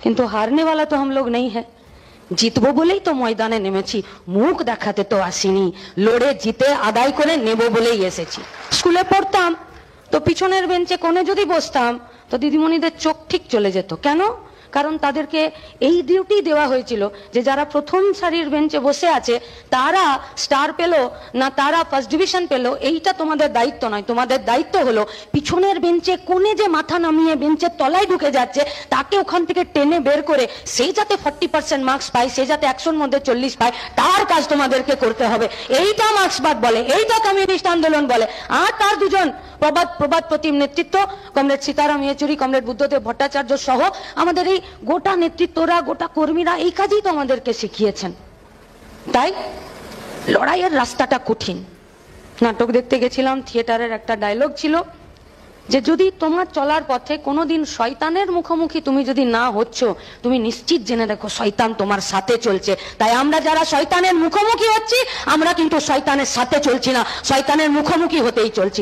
কিন্তু হারনে वाला तो हम लोग नहीं है। জিতবো বলেই তো ময়দানে নেমেছি, মুখ দেখাতে তো আসিনি, লড়ে জিতে আদায় করে নেব বলেই এসেছি। স্কুলে পড়তাম তো পিছনের বেঞ্চে কোণে যদি বসতাম তো দিদিমণিদের চোখ ঠিক চলে যেত। কেন? কারণ তাদেরকে এই ডিউটি দেওয়া হয়েছিল যে যারা প্রথম সারির বেঞ্চে বসে আছে তারা স্টার পেলো না তারা ফার্স্ট ডিভিশন পেলো, এইটা তোমাদের দায়িত্ব নয়। তোমাদের দায়িত্ব হলো পিছনের বেঞ্চে কোণে যে মাথা নামিয়ে বেঞ্চের তলায় ঢুকে যাচ্ছে তাকে ওখান থেকে টেনে বের করে সে যাতে 40% মার্কস পায়, সে যাতে 100-র মধ্যে 40 পায়, তার কাজ তোমাদেরকে করতে হবে। এইটা মার্ক্সবাদ বলে, এইটা কমিউনিস্ট আন্দোলন বলে। আর তার দুজন প্রবাদ প্রতিম নেতৃত্ব কমরেড সীতারাম ইয়েচুরি, কমরেড বুদ্ধদেব ভট্টাচার্য সহ আমাদের এই গোটা নেতৃত্বরা, গোটা কর্মীরা এই কাজই তো আমাদেরকে শিখিয়েছেন। তাই লড়াইয়ের রাস্তাটা কঠিন। নাটক দেখতে গেছিলাম, থিয়েটারের একটা ডায়লগ ছিল যে যদি তোমার চলার পথে কোনোদিন শয়তানের মুখোমুখি তুমি যদি না হচ্ছ, তুমি নিশ্চিত জেনে দেখো শয়তান তোমার সাথে চলছে। তাই আমরা যারা শয়তানের মুখোমুখি হচ্ছি আমরা কিন্তু শয়তানের সাথে চলছি না, শয়তানের মুখোমুখি হতেই চলছি।